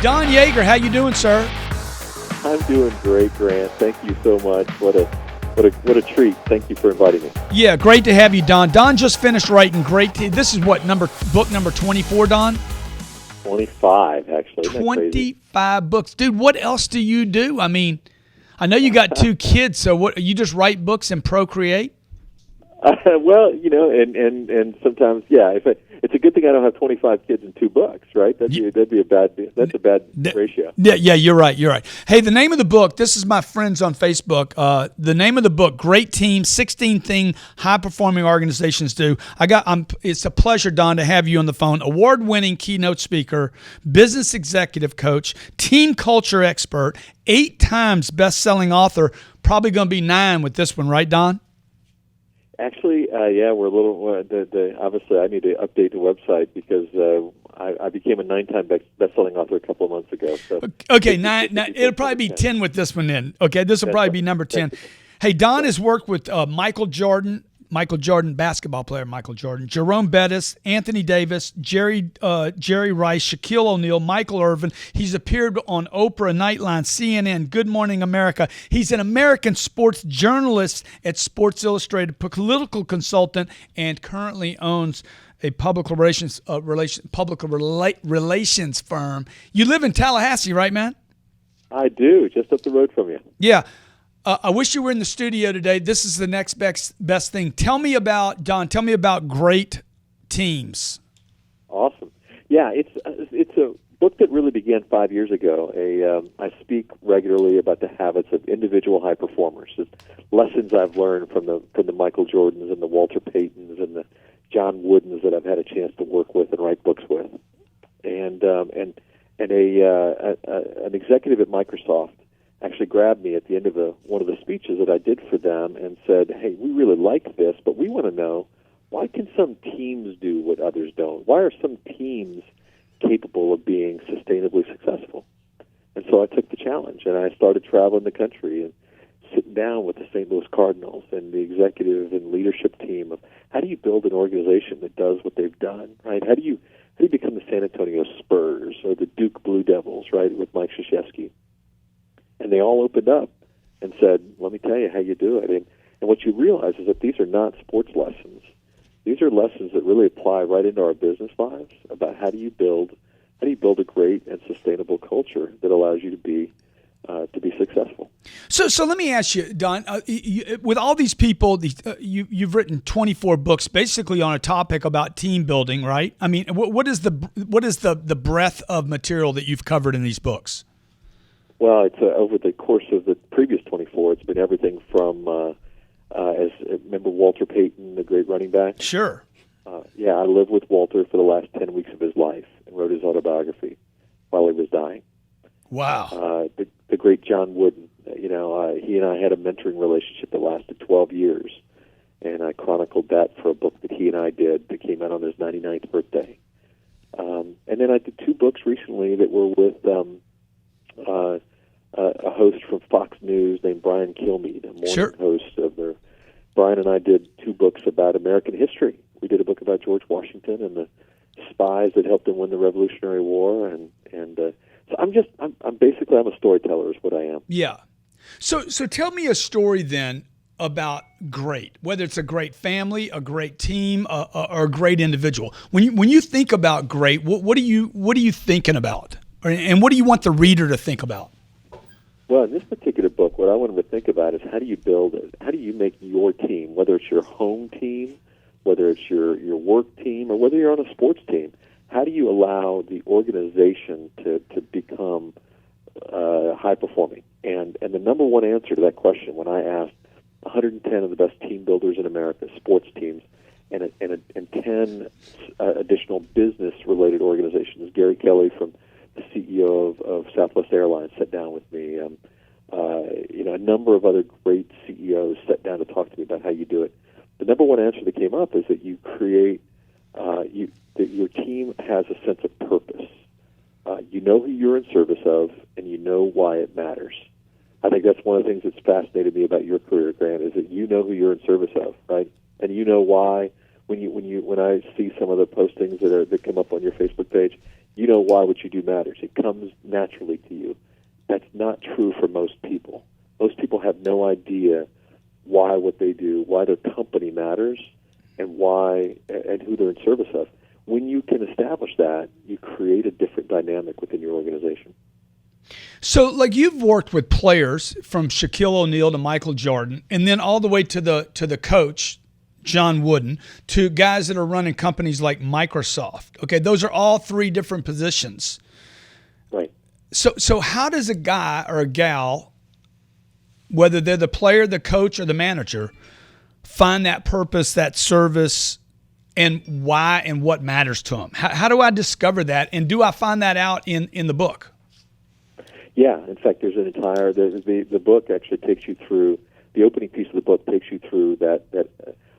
Don Yaeger, how you doing, sir? I'm doing great, Grant. Thank you so much. What a treat. Thank you for inviting me. Yeah, great to have you, Don. Don just finished writing this is what, book number 24, Don? 25, actually. 25 books. Dude, what else do you do? I mean, I know you got 2 kids, so what, you just write books and procreate? Well, and sometimes, yeah. It's a good thing I don't have 25 kids and 2 books, right? That's a bad ratio. Yeah, you're right. Hey, the name of the book. This is my friends on Facebook. The name of the book: Great Team, 16 Things High Performing Organizations Do. It's a pleasure, Don, to have you on the phone. Award-winning keynote speaker, business executive coach, team culture expert, 8 times best-selling author. Probably going to be 9 with this one, right, Don? Actually, yeah, we're a little. Obviously, I need to update the website because I became a 9-time best-selling author a couple of months ago. So okay, 9. It'll probably be 10 with this one then. Okay, this will probably be number 10. Hey, Don has worked with Michael Jordan, basketball player Michael Jordan, Jerome Bettis, Anthony Davis, Jerry Rice, Shaquille O'Neal, Michael Irvin. He's appeared on Oprah, Nightline, CNN, Good Morning America. He's an American sports journalist at Sports Illustrated, political consultant, and currently owns a public relations firm. You live in Tallahassee, right, man? I do, just up the road from you. Yeah. I wish you were in the studio today. This is the next best thing. Tell me about Great Teams. Awesome. Yeah, it's a book that really began 5 years ago. I speak regularly about the habits of individual high performers. It's lessons I've learned from the Michael Jordans and the Walter Paytons and the John Woodens that I've had a chance to work with and write books with. And an executive at Microsoft actually grabbed me at the end of one of the speeches that I did for them and said, hey, we really like this, but we want to know, why can some teams do what others don't? Why are some teams capable of being sustainably successful? And so I took the challenge, and I started traveling the country and sitting down with the St. Louis Cardinals and the executive and leadership team of how do you build an organization that does what they've done, right? How do you become the San Antonio Spurs or the Duke Blue Devils, right, with Mike Krzyzewski? And they all opened up and said, let me tell you how you do it. And what you realize is that these are not sports lessons. These are lessons that really apply right into our business lives about how do you build a great and sustainable culture that allows you to be successful. So let me ask you, Don, with all these people, you've written 24 books basically on a topic about team building, right? I mean, what is the breadth of material that you've covered in these books? Well, it's over the course of the previous 24, it's been everything from, remember Walter Payton, the great running back? Sure. Yeah, I lived with Walter for the last 10 weeks of his life and wrote his autobiography while he was dying. Wow. The great John Wooden, he and I had a mentoring relationship that lasted 12 years, and I chronicled that for a book that he and I did that came out on his 99th birthday. And then I did 2 books recently that were with a host from Fox News named Brian Kilmeade, a morning host of their. Brian and I did 2 books about American history. We did a book about George Washington and the spies that helped him win the Revolutionary War, and so I'm basically a storyteller is what I am. Yeah. So tell me a story then about great, whether it's a great family, a great team, or a great individual. When you think about great, what are you thinking about? And what do you want the reader to think about? Well, in this particular book, what I want them to think about is how do you build it? How do you make your team, whether it's your home team, whether it's your work team, or whether you're on a sports team, how do you allow the organization to become high-performing? And the number one answer to that question, when I asked 110 of the best team builders in America, sports teams, and 10 additional business-related organizations, Gary Kelly from the CEO of Southwest Airlines sat down with me. A number of other great CEOs sat down to talk to me about how you do it. The number one answer that came up is that you create, that your team has a sense of purpose. You know who you're in service of, and you know why it matters. I think that's one of the things that's fascinated me about your career, Grant, is that you know who you're in service of, right? And you know why. When I see some of the postings that come up on your Facebook page, You know why what you do matters. It comes naturally to you. That's not true for most people. Most people have no idea why what they do, why their company matters, and why and who they're in service of. When you can establish that, you create a different dynamic within your organization. So, like, you've worked with players from Shaquille O'Neal to Michael Jordan, and then all the way to the coach, John Wooden, to guys that are running companies like Microsoft. Okay, those are all three different positions. Right. So how does a guy or a gal, whether they're the player, the coach, or the manager, find that purpose, that service, and why and what matters to them? How do I discover that, and do I find that out in the book? Yeah, in fact, there's an entire the book actually takes you through the opening piece of the book takes you through that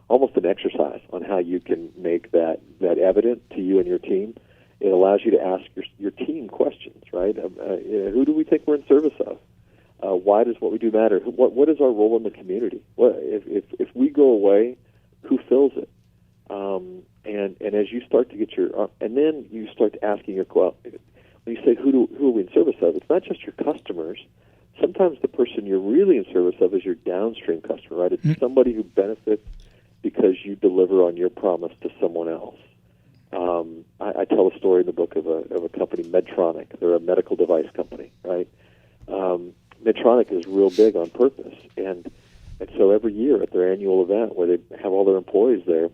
almost an exercise on how you can make that evident to you and your team. It allows you to ask your team questions, right? Who do we think we're in service of? Why does what we do matter? What is our role in the community? What if we go away, who fills it? And as you start to get and then you start asking when you say who are we in service of, it's not just your customers. Sometimes the person you're really in service of is your downstream customer, right? It's somebody who benefits because you deliver on your promise to someone else. I tell a story in the book of a company, Medtronic. They're a medical device company, right? Medtronic is real big on purpose, and so every year at their annual event where they have all their employees there,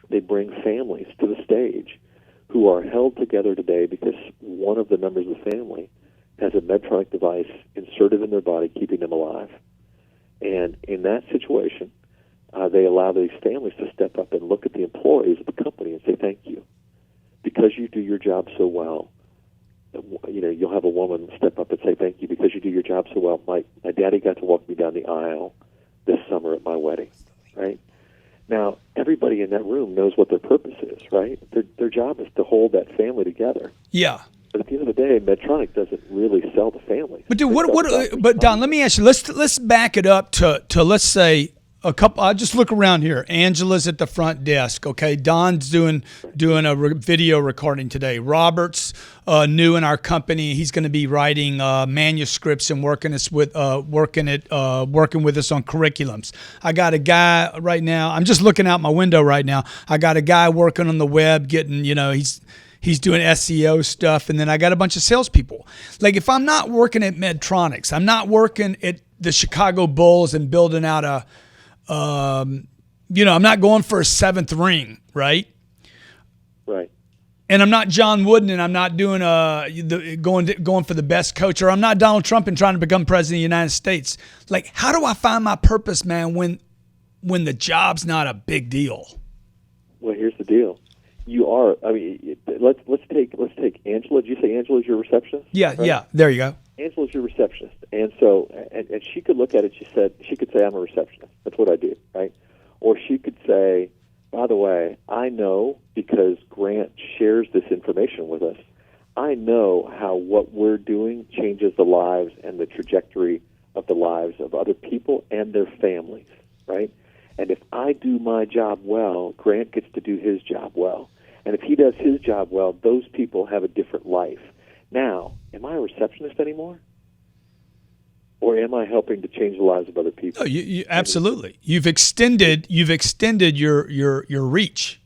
they bring families to the stage who are held together today because one of the members of the family has a Medtronic device inserted in their body, keeping them alive. And in that situation, they allow these families to step up and look at the employees of the company and say, thank you. Because you do your job so well, you'll have a woman step up and say, thank you, because you do your job so well. My daddy got to walk me down the aisle this summer at my wedding, right? Now, everybody in that room knows what their purpose is, right? Their job is to hold that family together. Yeah. But at the end of the day, Medtronic doesn't really sell the family. But dude, but Don, let me ask you. Let's back it up to let's say a couple. I just look around here. Angela's at the front desk. Okay, Don's doing a video recording today. Robert's new in our company. He's going to be writing manuscripts and working with us on curriculums. I got a guy right now. I'm just looking out my window right now. I got a guy working on the web, getting He's doing SEO stuff, and then I got a bunch of salespeople. Like, if I'm not working at Medtronics, I'm not working at the Chicago Bulls and building out I'm not going for a seventh ring, right? Right. And I'm not John Wooden, and I'm not doing going for the best coach, or I'm not Donald Trump and trying to become president of the United States. Like, how do I find my purpose, man, when the job's not a big deal? Well, here's the deal. You are. I mean, let's take Angela. Did you say Angela's your receptionist? Yeah, right? Yeah. There you go. Angela's your receptionist, and so and she could look at it. She could say, "I'm a receptionist. That's what I do," right? Or she could say, "By the way, I know because Grant shares this information with us. I know how what we're doing changes the lives and the trajectory of the lives of other people and their families, right? And if I do my job well, Grant gets to do his job well. And if he does his job well, those people have a different life. Now, am I a receptionist anymore? Or am I helping to change the lives of other people? Oh, you absolutely. You've extended your reach.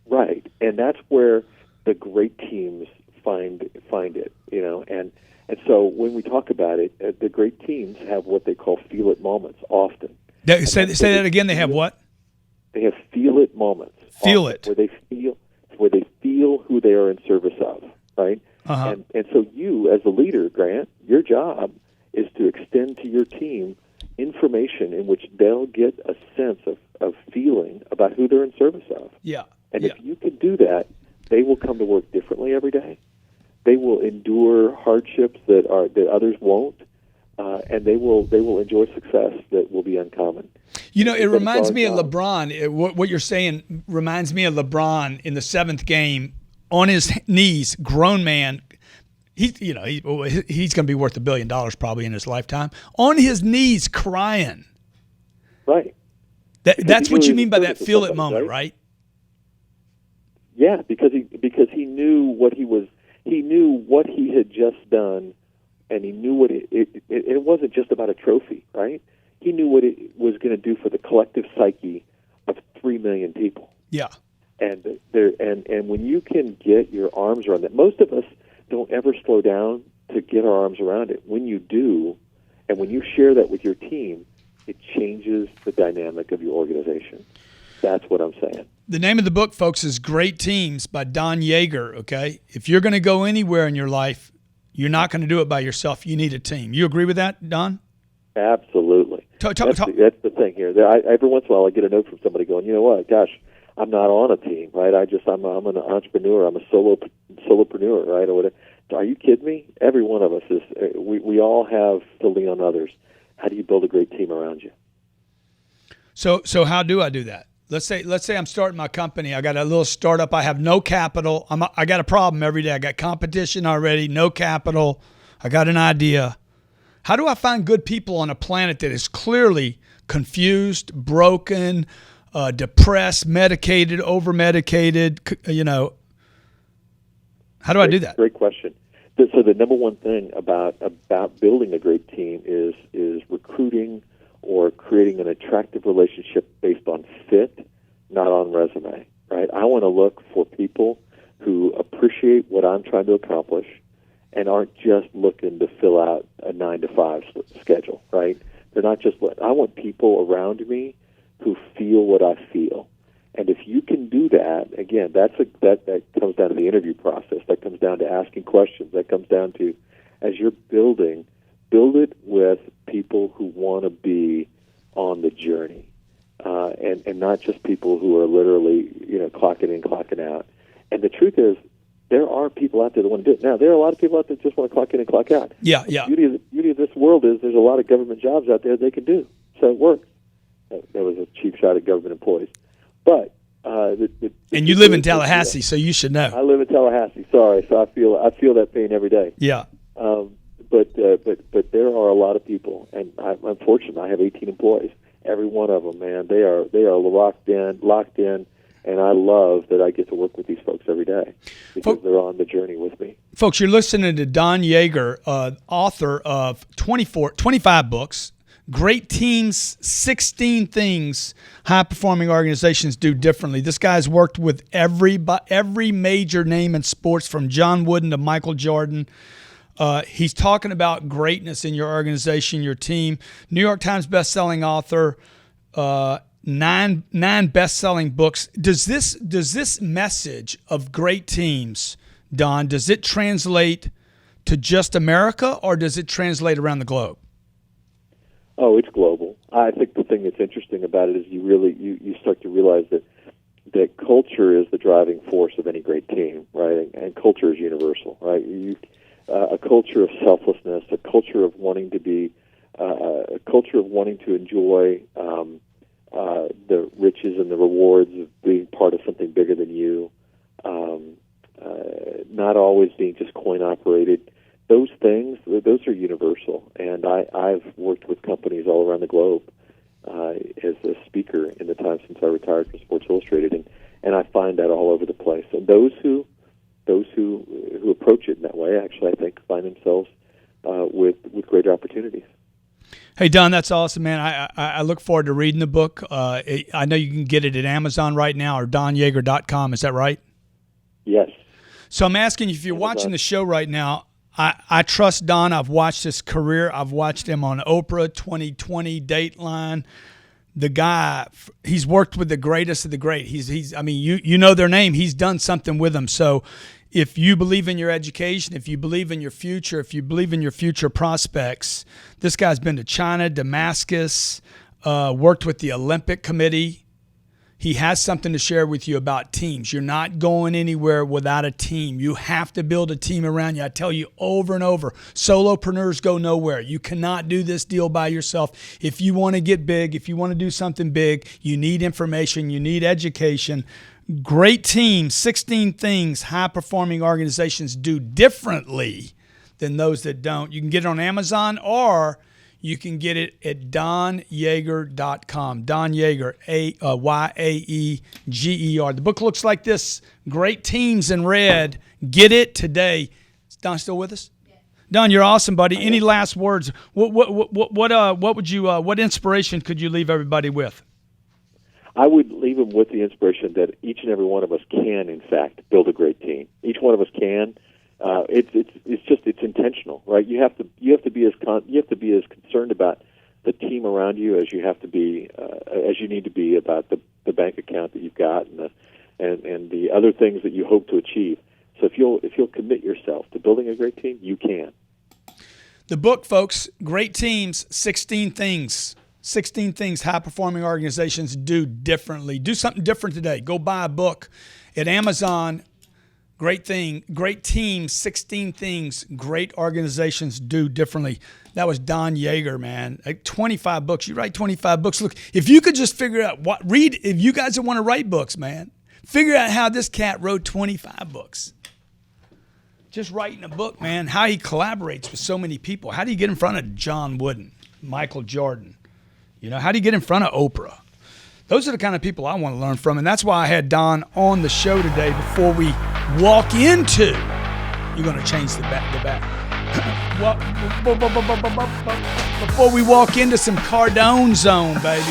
Right. And that's where the great teams find it, and so when we talk about it, the great teams have what they call feel it moments often. Say that again. They have what? They have feel it moments. Feel it. Where they feel who they are in service of, right? Uh-huh. And so you, as a leader, Grant, your job is to extend to your team information in which they'll get a sense of feeling about who they're in service of. Yeah. And if you can do that, they will come to work differently every day. They will endure hardships that others won't. And they will enjoy success that will be uncommon. It reminds me of LeBron. What you're saying reminds me of LeBron in the seventh game, on his knees, grown man. He's going to be worth $1 billion probably in his lifetime. On his knees, crying. Right. That's what you mean by that feel it moment, right? Yeah, because he knew what he was. he knew what he had just done, and he knew what it wasn't just about a trophy, right? He knew what it was going to do for the collective psyche of 3 million people. Yeah. And when you can get your arms around that, most of us don't ever slow down to get our arms around it. When you do, and when you share that with your team, it changes the dynamic of your organization. That's what I'm saying. The name of the book, folks, is Great Teams by Don Yaeger, okay? If you're going to go anywhere in your life, you're not going to do it by yourself. You need a team. You agree with that, Don? Absolutely. That's the thing here. Every once in a while I get a note from somebody going, you know what, gosh, I'm not on a team, right? I'm an entrepreneur. I'm a solopreneur, right? Or whatever. Are you kidding me? Every one of us is. We all have to lean on others. How do you build a great team around you? So how do I do that? Let's say I'm starting my company. I got a little startup. I have no capital. I got a problem every day. I got competition already. No capital. I got an idea. How do I find good people on a planet that is clearly confused, broken, depressed, medicated, over-medicated? How do I do that? Great question. So the number one thing about building a great team is recruiting or creating an attractive relationship based on fit, not on resume, right? I want to look for people who appreciate what I'm trying to accomplish and aren't just looking to fill out a 9-to-5 schedule, right? They're not just. I want people around me who feel what I feel. And if you can do that, again, that comes down to the interview process. That comes down to asking questions. That comes down to, as you're building, build it with people who want to be on the journey, and not just people who are literally, clocking in, clocking out. And the truth is, there are people out there that want to do it. Now, there are a lot of people out there that just want to clock in and clock out. Yeah. The beauty of this world is there's a lot of government jobs out there they can do. So it works. That was a cheap shot at government employees. But and you live in Tallahassee, so you should know. I live in Tallahassee. Sorry, so I feel that pain every day. Yeah. But there are a lot of people, and I'm fortunate. I have 18 employees. Every one of them, man, they are locked in, and I love that I get to work with these folks every day because they're on the journey with me. Folks, you're listening to Don Yaeger, author of 25 books. Great Teams, 16 Things High-Performing Organizations Do Differently. This guy's worked with every major name in sports, from John Wooden to Michael Jordan. He's talking about greatness in your organization, your team. New York Times best-selling author, nine best-selling books. Does this message of great teams, Don, does it translate to just America, or does it translate around the globe? Oh, it's global. I think the thing that's interesting about it is you start to realize that culture is the driving force of any great team, right? And culture is universal, right? A culture of selflessness, a culture of wanting to be, a culture of wanting to enjoy the riches and the rewards of being part of something bigger than you, not always being just coin operated. Those things, those are universal, and I've worked with companies all around the globe as a speaker in the time since I retired from Sports Illustrated, and I find that all over the place. And those who approach it in that way, actually, I think, find themselves with greater opportunities. Hey, Don, that's awesome, man. I look forward to reading the book. I know you can get it at Amazon right now or donyaeger.com. Is that right? Yes. So I'm asking you, if you're watching the show right now, I trust Don. I've watched his career. I've watched him on Oprah, 2020, Dateline. The guy, he's worked with the greatest of the great. I mean, you know their name. He's done something with them. So if you believe in your education, if you believe in your future, if you believe in your future prospects, this guy's been to China, Damascus, worked with the Olympic Committee. He has something to share with you about teams. You're not going anywhere without a team. You have to build a team around you. I tell you over and over, solopreneurs go nowhere. You cannot do this deal by yourself. If you want to get big, if you want to do something big, you need information, you need education. Great teams, 16 things high-performing organizations do differently than those that don't. You can get it on Amazon, or you can get it at donyaeger.com. Don Yaeger, Yaeger. The book looks like this. Great Teams in red. Get it today. Is Don still with us? Yeah. Don, you're awesome, buddy. Any last words? What inspiration could you leave everybody with? I would leave them with the inspiration that each and every one of us can, in fact, build a great team. Each one of us can. It's intentional, right? You have to be as concerned about the team around you as you have to be as you need to be about the bank account that you've got and the other things that you hope to achieve. So if you'll commit yourself to building a great team, you can. The book, folks, Great Teams, 16 Things. 16 things high-performing organizations do differently. Do something different today. Go buy a book at Amazon. Great teams, 16 things great organizations do differently. That was Don Yaeger, man. 25 books. You write 25 books. Look, if you could just figure out if you guys that want to write books, man, figure out how this cat wrote 25 books. Just writing a book, man, how he collaborates with so many people. How do you get in front of John Wooden, Michael Jordan? How do you get in front of Oprah? Those are the kind of people I want to learn from, and that's why I had Don on the show today before we walk into, you're going to change the back. Before we walk into some Cardone zone, baby.